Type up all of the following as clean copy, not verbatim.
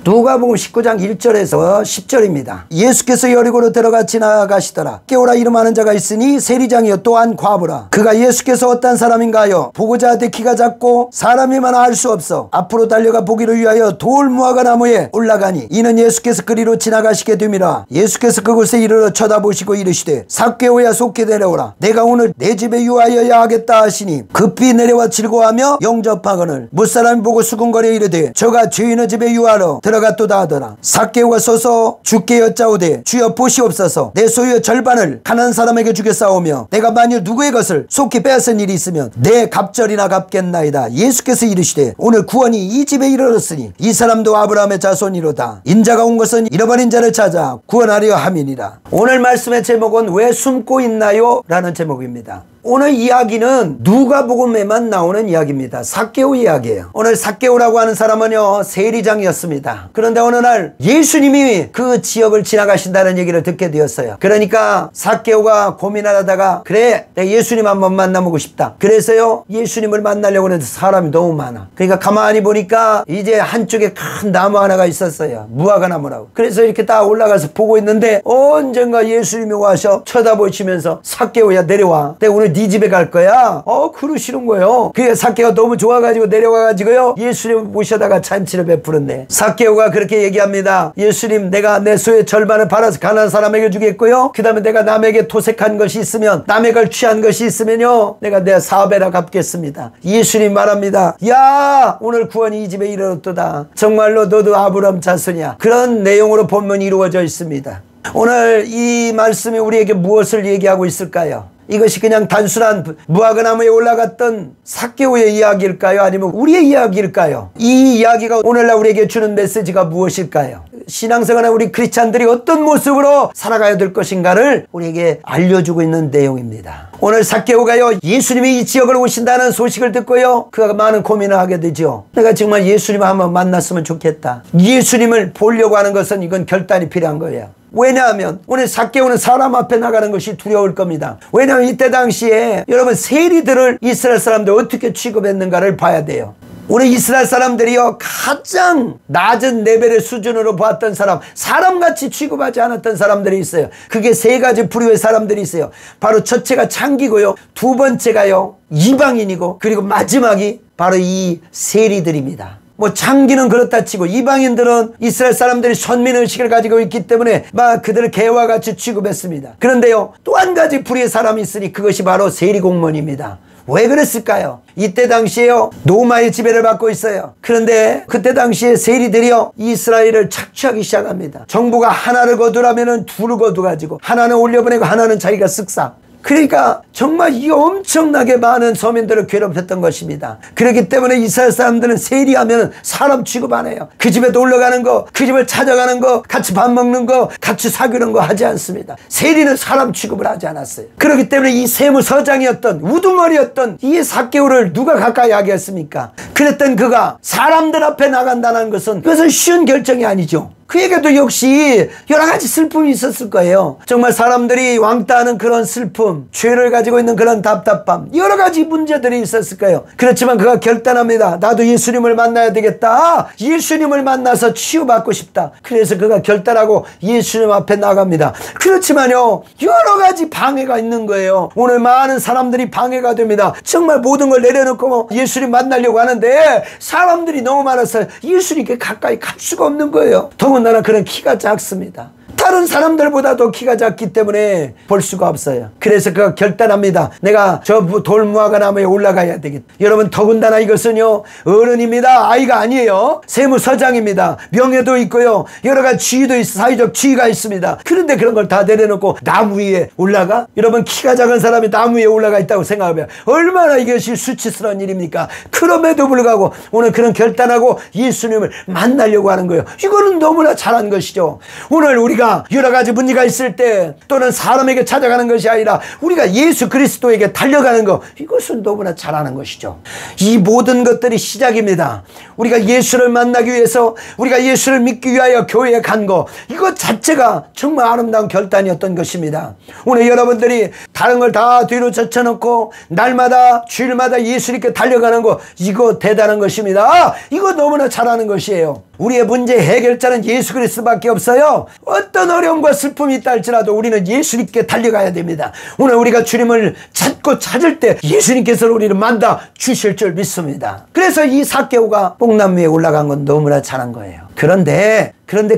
누가복음 19장 1절에서 10절입니다. 예수께서 여리고로 들어가 지나가시더라. 깨우라 이름하는 자가 있으니 세리장이요 또한 과부라. 그가 예수께서 어떤 사람인가 하여 보고자 하되 키가 작고 사람이 많아 알 수 없어 앞으로 달려가 보기를 위하여 돌 무화과 나무에 올라가니 이는 예수께서 그리로 지나가시게 됨이라. 예수께서 그곳에 이르러 쳐다보시고 이르시되 삭개오야 속히 내려오라. 내가 오늘 내 집에 유하여야 하겠다 하시니 급히 내려와 즐거워하며 영접하거늘 무사람이 보고 수군거려 이르되 저가 주인의 집에 유하러 들어갔도다 하더라. 삭개오가 서서 주께 여짜오되 주여 보시옵소서 내 소유의 절반을 가난한 사람에게 주겠사오며 내가 만일 누구의 것을 속히 빼앗은 일이 있으면 내 갑절이나 갚겠나이다. 예수께서 이르시되 오늘 구원이 이 집에 이르렀으니 이 사람도 아브라함의 자손이로다. 인자가 온 것은 잃어버린 자를 찾아 구원하려 함이니라. 오늘 말씀의 제목은 왜 숨고 있나요? 라는 제목입니다. 오늘 이야기는 누가복음에만 나오는 이야기입니다. 삭개오 이야기예요. 오늘 삭개오라고 하는 사람은요 세리장이었습니다. 그런데 어느 날 예수님이 그 지역을 지나가신다는 얘기를 듣게 되었어요. 그러니까 삭개오가 고민하다가 그래 내가 예수님 한번 만나보고 싶다. 그래서요 예수님을 만나려고 하는데 사람이 너무 많아. 그러니까 가만히 보니까 이제 한쪽에 큰 나무 하나가 있었어요. 무화과 나무라고. 그래서 이렇게 딱 올라가서 보고 있는데 언젠가 예수님이 와서 쳐다보시면서 삭개오야 내려와. 내가 오늘 네 집에 갈 거야. 그러시는 거예요. 그게 삭개오가 너무 좋아가지고 내려와가지고요 예수님 모셔다가 잔치를 베풀었네. 삭개오가 그렇게 얘기합니다. 예수님 내가 내 소유의 절반을 팔아서 가난한 사람에게 주겠고요 그 다음에 내가 남에게 토색한 것이 있으면 남의 걸 취한 것이 있으면요 내가 내 4배나 갚겠습니다. 예수님 말합니다. 야 오늘 구원이 이 집에 이르렀도다. 정말로 너도 아브라함 자손이야. 그런 내용으로 본문이 이루어져 있습니다. 오늘 이 말씀이 우리에게 무엇을 얘기하고 있을까요? 이것이 그냥 단순한 무화과 나무에 올라갔던 삭개오의 이야기일까요? 아니면 우리의 이야기일까요? 이 이야기가 오늘날 우리에게 주는 메시지가 무엇일까요? 신앙생활에 우리 크리스찬들이 어떤 모습으로 살아가야 될 것인가를 우리에게 알려주고 있는 내용입니다. 오늘 삭개오가요 예수님이 이 지역을 오신다는 소식을 듣고요 그가 많은 고민을 하게 되죠. 내가 정말 예수님을 한번 만났으면 좋겠다. 예수님을 보려고 하는 것은 이건 결단이 필요한 거예요. 왜냐하면 오늘 삭개오는 사람 앞에 나가는 것이 두려울 겁니다. 왜냐하면 이때 당시에 여러분 세리들을 이스라엘 사람들 어떻게 취급했는가를 봐야 돼요. 우리 이스라엘 사람들이요 가장 낮은 레벨의 수준으로 봤던 사람같이 취급하지 않았던 사람들이 있어요. 그게 세 가지 부류의 사람들이 있어요. 바로 첫째가 창기고요 두 번째가요 이방인이고 그리고 마지막이 바로 이 세리들입니다. 창기는 그렇다 치고 이방인들은 이스라엘 사람들이 선민의식을 가지고 있기 때문에 막 그들을 개와 같이 취급했습니다. 그런데요 또 한 가지 부류의 사람이 있으니 그것이 바로 세리공무원입니다. 왜 그랬을까요? 이때 당시에요 노마의 지배를 받고 있어요. 그런데 그때 당시에 세리들이요 이스라엘을 착취하기 시작합니다. 정부가 하나를 거두라면 둘을 거두가지고 하나는 올려보내고 하나는 자기가 쓱싹. 그러니까 정말 이 엄청나게 많은 서민들을 괴롭혔던 것입니다. 그렇기 때문에 이스라엘 사람들은 세리하면 사람 취급 안 해요. 그 집에 놀러 가는 거, 그 집을 찾아가는 거, 같이 밥 먹는 거, 같이 사귀는 거 하지 않습니다. 세리는 사람 취급을 하지 않았어요. 그렇기 때문에 이 세무서장이었던 우두머리였던 이 삭개오를 누가 가까이 하겠습니까? 그랬던 그가 사람들 앞에 나간다는 것은 그것은 쉬운 결정이 아니죠. 그에게도 역시 여러 가지 슬픔이 있었을 거예요. 정말 사람들이 왕따하는 그런 슬픔, 죄를 가지고 있는 그런 답답함, 여러 가지 문제들이 있었을 거예요. 그렇지만 그가 결단합니다. 나도 예수님을 만나야 되겠다. 예수님을 만나서 치유받고 싶다. 그래서 그가 결단하고 예수님 앞에 나갑니다. 그렇지만요 여러 가지 방해가 있는 거예요. 오늘 많은 사람들이 방해가 됩니다. 정말 모든 걸 내려놓고 예수님 만나려고 하는데 사람들이 너무 많아서 예수님께 가까이 갈 수가 없는 거예요. 더군다나 그런 키가 작습니다. 다른 사람들보다도 키가 작기 때문에 볼 수가 없어요. 그래서 그가 결단합니다. 내가 저 돌무화과 나무에 올라가야 되겠다. 여러분 더군다나 이것은요 어른입니다. 아이가 아니에요. 세무서장입니다. 명예도 있고요 여러 가지 지위도 있어 사회적 지위가 있습니다. 그런데 그런 걸 다 내려놓고 나무 위에 올라가? 여러분 키가 작은 사람이 나무 위에 올라가 있다고 생각하면 얼마나 이것이 수치스러운 일입니까? 그럼에도 불구하고 오늘 그런 결단하고 예수님을 만나려고 하는 거예요. 이거는 너무나 잘한 것이죠. 오늘 우리가 여러 가지 문제가 있을 때 또는 사람에게 찾아가는 것이 아니라 우리가 예수 그리스도에게 달려가는 것, 이것은 너무나 잘하는 것이죠. 이 모든 것들이 시작입니다. 우리가 예수를 만나기 위해서 우리가 예수를 믿기 위하여 교회에 간 것, 이것 자체가 정말 아름다운 결단이었던 것입니다. 오늘 여러분들이 다른 걸 다 뒤로 젖혀놓고 날마다 주일마다 예수님께 달려가는 것, 이거 대단한 것입니다. 이거 너무나 잘하는 것이에요. 우리의 문제 해결자는 예수 그리스도밖에 없어요. 어떤 어려움과 슬픔이 있다 할지라도 우리는 예수님께 달려가야 됩니다. 오늘 우리가 주님을 찾고 찾을 때 예수님께서 우리를 만나 주실 줄 믿습니다. 그래서 이 삭개오가 뽕나무 위에 올라간 건 너무나 잘한 거예요. 그런데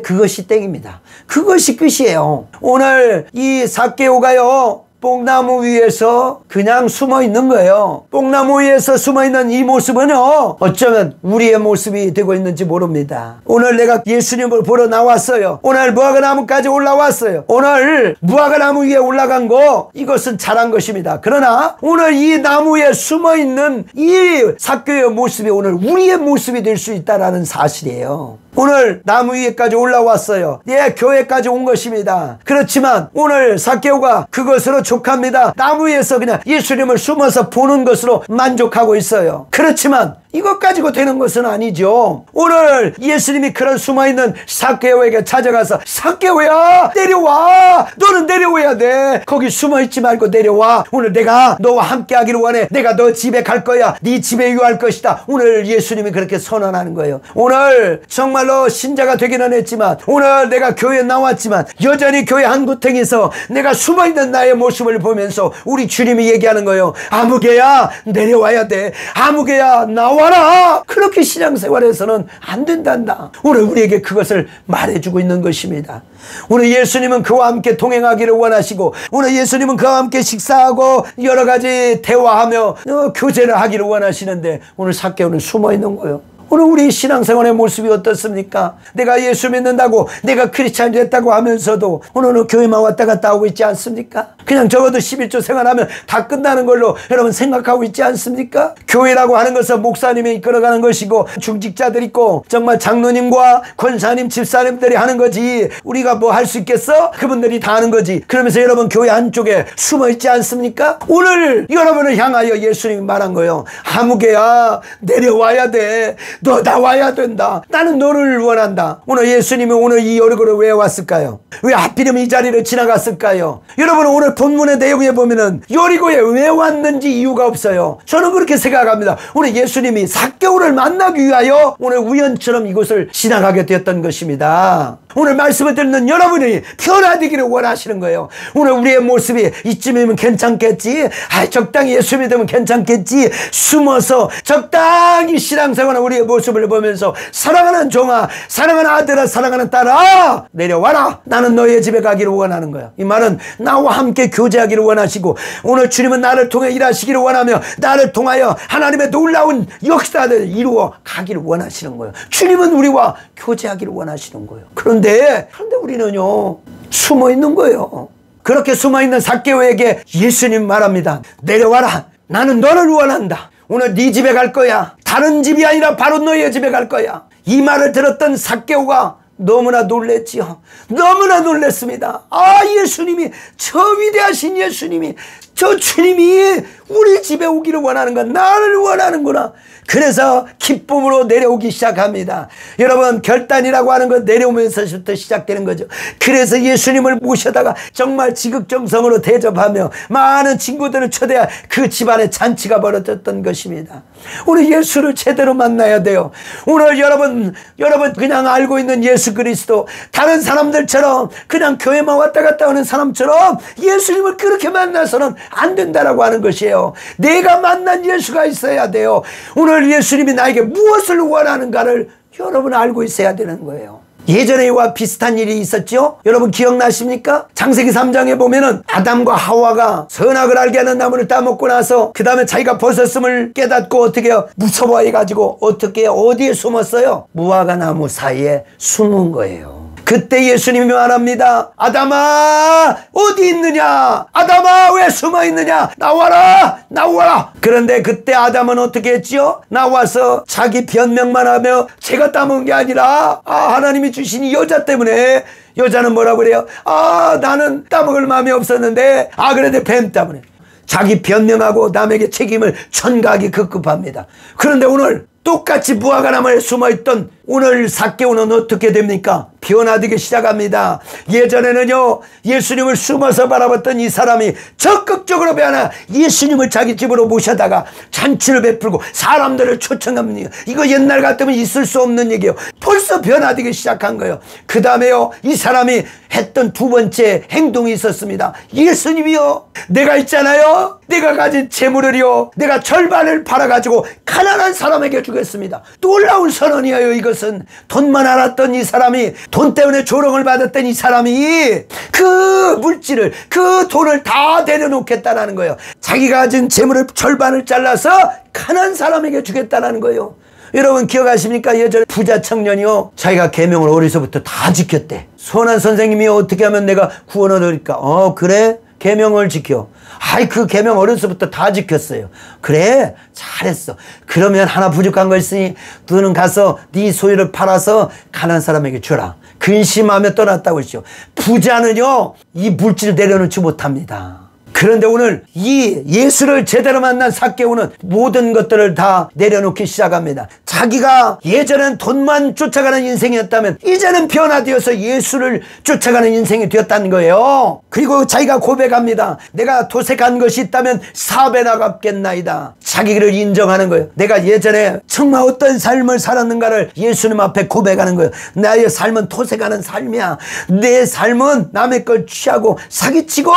그것이 땡입니다. 그것이 끝이에요. 오늘 이 삭개오가요, 뽕나무 위에서 그냥 숨어 있는 거예요. 뽕나무 위에서 숨어 있는 이 모습은요, 어쩌면 우리의 모습이 되고 있는지 모릅니다. 오늘 내가 예수님을 보러 나왔어요. 오늘 무화과나무까지 올라왔어요. 오늘 무화과나무 위에 올라간 거, 이것은 잘한 것입니다. 그러나 오늘 이 나무에 숨어 있는 이 삭개오의 모습이 오늘 우리의 모습이 될 수 있다는 사실이에요. 오늘 나무 위에까지 올라왔어요. 교회까지 온 것입니다. 그렇지만 오늘 삭개오가 그것으로 족합니다. 나무 위에서 그냥 예수님을 숨어서 보는 것으로 만족하고 있어요. 그렇지만 이것 가지고 되는 것은 아니죠. 오늘 예수님이 그런 숨어있는 삭개오에게 찾아가서, 삭개오야, 내려와. 너는 내려와야 돼. 거기 숨어있지 말고 내려와. 오늘 내가 너와 함께 하기를 원해. 내가 너 집에 갈 거야. 네 집에 유할 것이다. 오늘 예수님이 그렇게 선언하는 거예요. 오늘 정말로 신자가 되기는 했지만, 오늘 내가 교회에 나왔지만 여전히 교회 한 구탱에서 내가 숨어있는 나의 모습을 보면서 우리 주님이 얘기하는 거예요. 아무개야, 내려와야 돼. 아무개야, 나와라. 그렇게 신앙생활에서는 안 된단다. 오늘 우리에게 그것을 말해주고 있는 것입니다. 오늘 예수님은 그와 함께 동행하기를 원하시고, 오늘 예수님은 그와 함께 식사하고 여러 가지 대화하며 교제를 하기를 원하시는데, 오늘 삭개오는 숨어있는 거예요. 오늘 우리 신앙생활의 모습이 어떻습니까? 내가 예수 믿는다고, 내가 크리스찬이 됐다고 하면서도 오늘은 교회만 왔다 갔다 하고 있지 않습니까? 그냥 적어도 11조 생활하면 다 끝나는 걸로 여러분 생각하고 있지 않습니까? 교회라고 하는 것은 목사님이 이끌어가는 것이고, 중직자들 있고, 정말 장로님과 권사님, 집사님들이 하는 거지, 우리가 뭐 할 수 있겠어? 그분들이 다 하는 거지. 그러면서 여러분 교회 안쪽에 숨어 있지 않습니까? 오늘 여러분을 향하여 예수님이 말한 거예요. 아무개야, 내려와야 돼. 너 나와야 된다. 나는 너를 원한다. 오늘 예수님이 오늘 이 여리고를 왜 왔을까요? 왜 하필이면 이 자리를 지나갔을까요? 여러분, 오늘 본문의 내용에 보면은 여리고에 왜 왔는지 이유가 없어요. 저는 그렇게 생각합니다. 오늘 예수님이 삭개오를 만나기 위하여 오늘 우연처럼 이곳을 지나가게 되었던 것입니다. 오늘 말씀을 듣는 여러분이 변화되기를 원하시는 거예요. 오늘 우리의 모습이 이쯤이면 괜찮겠지, 적당히 예수 믿으면 괜찮겠지, 숨어서 적당히 신앙생활하는 우리의 모습을 보면서, 사랑하는 종아, 사랑하는 아들아, 사랑하는 딸아, 내려와라. 나는 너의 집에 가기를 원하는 거야. 이 말은 나와 함께 교제하기를 원하시고, 오늘 주님은 나를 통해 일하시기를 원하며 나를 통하여 하나님의 놀라운 역사를 이루어 가기를 원하시는 거예요. 주님은 우리와 교제하기를 원하시는 거예요. 그런데 우리는요, 숨어 있는 거예요. 그렇게 숨어 있는 삭개오에게 예수님 말합니다. 내려와라. 나는 너를 원한다. 오늘 네 집에 갈 거야. 다른 집이 아니라 바로 너의 집에 갈 거야. 이 말을 들었던 삭개오가 너무나 놀랬지요. 너무나 놀랬습니다. 예수님이, 저 위대하신 예수님이, 저 주님이 우리 집에 오기를 원하는 건 나를 원하는구나. 그래서 기쁨으로 내려오기 시작합니다. 여러분, 결단이라고 하는 건 내려오면서부터 시작되는 거죠. 그래서 예수님을 모셔다가 정말 지극정성으로 대접하며 많은 친구들을 초대한 그 집안에 잔치가 벌어졌던 것입니다. 오늘 예수를 제대로 만나야 돼요. 오늘 여러분 그냥 알고 있는 예수 그리스도, 다른 사람들처럼 그냥 교회만 왔다 갔다 하는 사람처럼 예수님을 그렇게 만나서는 안 된다라고 하는 것이에요. 내가 만난 예수가 있어야 돼요. 오늘 예수님이 나에게 무엇을 원하는가를 여러분 알고 있어야 되는 거예요. 예전에 이와 비슷한 일이 있었죠. 여러분 기억나십니까? 창세기 3장에 보면은 아담과 하와가 선악을 알게 하는 나무를 따먹고 나서 그 다음에 자기가 벗었음을 깨닫고 어떻게 해요? 무서워해가지고 어떻게 해요? 어디에 숨었어요? 무화과 나무 사이에 숨은 거예요. 그때 예수님이 말합니다. 아담아, 어디 있느냐? 아담아, 왜 숨어 있느냐? 나와라, 나와라. 그런데 그때 아담은 어떻게 했지요? 나와서 자기 변명만 하며, 제가 따먹은 게 아니라 하나님이 주신 이 여자 때문에. 여자는 뭐라고 그래요? 나는 따먹을 마음이 없었는데, 그런데 뱀 때문에. 자기 변명하고 남에게 책임을 전가하기 급급합니다. 그런데 오늘 똑같이 무화과나무에 숨어있던 오늘 삭개오는 어떻게 됩니까? 변화되기 시작합니다. 예전에는요, 예수님을 숨어서 바라봤던 이 사람이 적극적으로 변화, 예수님을 자기 집으로 모셔다가 잔치를 베풀고 사람들을 초청합니다. 이거 옛날 같으면 있을 수 없는 얘기예요. 벌써 변화되기 시작한 거예요. 그 다음에요, 이 사람이 했던 두 번째 행동이 있었습니다. 예수님이요, 내가 있잖아요, 내가 가진 재물을요, 내가 절반을 팔아가지고 가난한 사람에게 주겠습니다. 놀라운 선언이에요. 이것은 돈만 알았던 이 사람이, 돈 때문에 조롱을 받았던 이 사람이 그 물질을, 그 돈을 다 내려놓겠다라는 거예요. 자기가 가진 재물을 절반을 잘라서 가난한 사람에게 주겠다라는 거예요. 여러분 기억하십니까? 예전에 부자 청년이요, 자기가 계명을 어려서부터 다 지켰대. 선한 선생님이 어떻게 하면 내가 구원을 얻을까? 그래? 계명을 지켜. 아이, 그 계명 어려서부터 다 지켰어요. 그래, 잘했어. 그러면 하나 부족한 거 있으니 너는 가서 네 소유를 팔아서 가난한 사람에게 주라. 근심하며 떠났다고 했죠. 부자는요, 이 물질을 내려놓지 못합니다. 그런데 오늘 이 예수를 제대로 만난 삭개오는 모든 것들을 다 내려놓기 시작합니다. 자기가 예전엔 돈만 쫓아가는 인생이었다면 이제는 변화되어서 예수를 쫓아가는 인생이 되었다는 거예요. 그리고 자기가 고백합니다. 내가 도색한 것이 있다면 4배나 갚겠나이다. 자기를 인정하는 거예요. 내가 예전에 정말 어떤 삶을 살았는가를 예수님 앞에 고백하는 거예요. 나의 삶은 도색하는 삶이야. 내 삶은 남의 걸 취하고 사기치고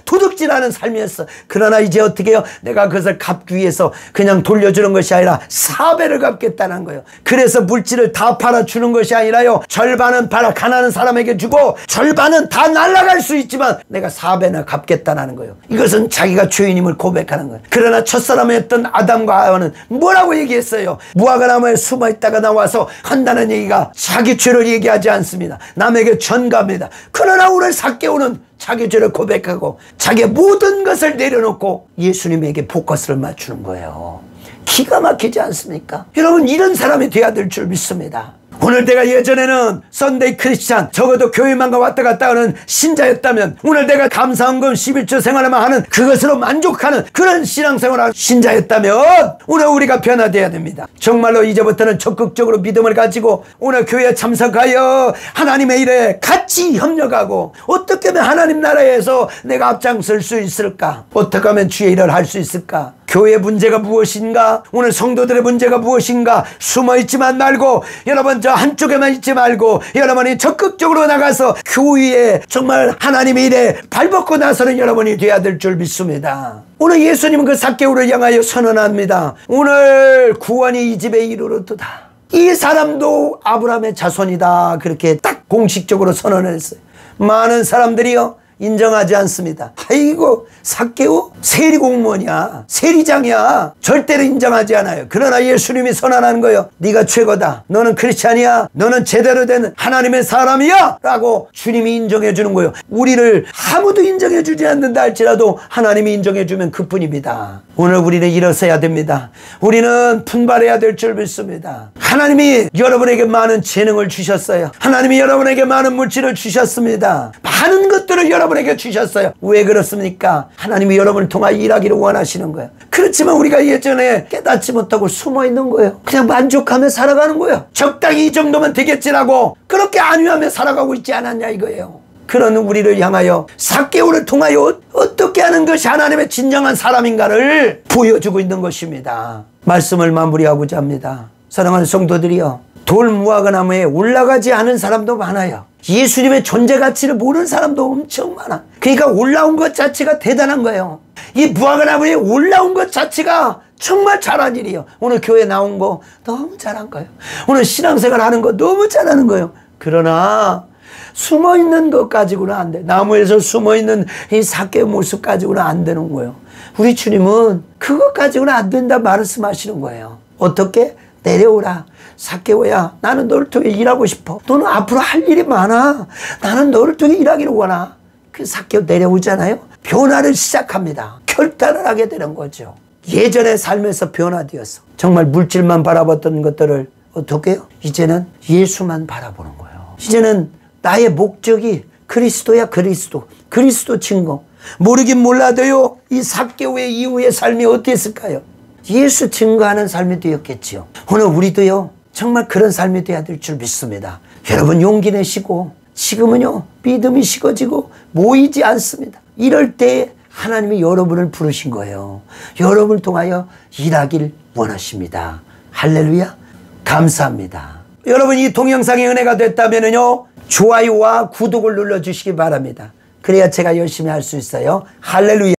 도둑질하는 삶이었어. 그러나 이제 어떻게 해요? 내가 그것을 갚기 위해서 그냥 돌려주는 것이 아니라 4배를 갚겠다는 거예요. 그래서 물질을 다 팔아주는 것이 아니라요, 절반은 팔아 가난한 사람에게 주고 절반은 다 날아갈 수 있지만 내가 4배나 갚겠다는 거예요. 이것은 자기가 죄인임을 고백하는 거예요. 그러나 첫사람이었던 아담과 하와는 뭐라고 얘기했어요? 무화과 나무에 숨어 있다가 나와서 한다는 얘기가 자기 죄를 얘기하지 않습니다. 남에게 전가합니다. 그러나 오늘 삭개오는 자기 죄를 고백하고 자기의 모든 것을 내려놓고 예수님에게 포커스를 맞추는 거예요. 기가 막히지 않습니까? 여러분, 이런 사람이 돼야 될 줄 믿습니다. 오늘 내가 예전에는 썬데이 크리스찬, 적어도 교회만 왔다 갔다 하는 신자였다면 오늘 내가 감사헌금 11조 생활만 하는 그것으로 만족하는 그런 신앙생활을 신자였다면 오늘 우리가 변화되어야 됩니다. 정말로 이제부터는 적극적으로 믿음을 가지고 오늘 교회에 참석하여 하나님의 일에 같이 협력하고 어떻게 하면 하나님 나라에서 내가 앞장설 수 있을까? 어떻게 하면 주의 일을 할 수 있을까? 교회의 문제가 무엇인가? 오늘 성도들의 문제가 무엇인가? 숨어있지만 말고, 여러분 저 한쪽에만 있지 말고 여러분이 적극적으로 나가서 교회에 정말 하나님의 일에 발벗고 나서는 여러분이 돼야 될 줄 믿습니다. 오늘 예수님은 그 삭개오를 향하여 선언합니다. 오늘 구원이 이 집에 이르렀도다. 이 사람도 아브라함의 자손이다. 그렇게 딱 공식적으로 선언을 했어요. 많은 사람들이요, 인정하지 않습니다. 아이고, 삭개오? 세리공무원이야, 세리장이야. 절대로 인정하지 않아요. 그러나 예수님이 선언하는 거예요. 네가 최고다. 너는 크리스찬이야. 너는 제대로 된 하나님의 사람이야 라고 주님이 인정해 주는 거예요. 우리를 아무도 인정해 주지 않는다 할지라도 하나님이 인정해 주면 그뿐입니다. 오늘 우리는 일어서야 됩니다. 우리는 분발해야 될 줄 믿습니다. 하나님이 여러분에게 많은 재능을 주셨어요. 하나님이 여러분에게 많은 물질을 주셨습니다. 많은 것들을 여러분에게 주셨어요. 왜 그렇습니까? 하나님이 여러분을 통하여 일하기를 원하시는 거예요. 그렇지만 우리가 예전에 깨닫지 못하고 숨어있는 거예요. 그냥 만족하며 살아가는 거예요. 적당히 이 정도면 되겠지라고 그렇게 안위하며 살아가고 있지 않았냐 이거예요. 그런 우리를 향하여 삭개오를 통하여 어떻게 하는 것이 하나님의 진정한 사람인가를 보여주고 있는 것입니다. 말씀을 마무리하고자 합니다. 사랑하는 성도들이여, 돌 무화과 나무에 올라가지 않은 사람도 많아요. 예수님의 존재 가치를 모르는 사람도 엄청 많아. 그러니까 올라온 것 자체가 대단한 거예요. 이 무화과 나무에 올라온 것 자체가 정말 잘한 일이에요. 오늘 교회 나온 거 너무 잘한 거예요. 오늘 신앙생활 하는 거 너무 잘하는 거예요. 그러나 숨어있는 것 가지고는 안 돼. 나무에서 숨어있는 이 삭개의 모습 가지고는 안 되는 거예요. 우리 주님은 그것 가지고는 안 된다 말씀하시는 거예요. 어떻게? 내려오라. 삭개오야, 나는 너를 통해 일하고 싶어. 너는 앞으로 할 일이 많아. 나는 너를 통해 일하기를 원하. 그 삭개오 내려오잖아요. 변화를 시작합니다. 결단을 하게 되는 거죠. 예전의 삶에서 변화되었어. 정말 물질만 바라봤던 것들을 어떻게 해요? 이제는 예수만 바라보는 거예요. 이제는 나의 목적이 그리스도야. 그리스도 증거. 모르긴 몰라도요, 이 삭개오의 이후의 삶이 어땠을까요? 예수 증거하는 삶이 되었겠지요. 오늘 우리도요, 정말 그런 삶이 돼야 될 줄 믿습니다. 여러분 용기 내시고 지금은요 믿음이 식어지고 모이지 않습니다. 이럴 때 하나님이 여러분을 부르신 거예요. 여러분을 통하여 일하길 원하십니다. 할렐루야. 감사합니다. 여러분 이 동영상이 은혜가 됐다면요 좋아요와 구독을 눌러주시기 바랍니다. 그래야 제가 열심히 할 수 있어요. 할렐루야.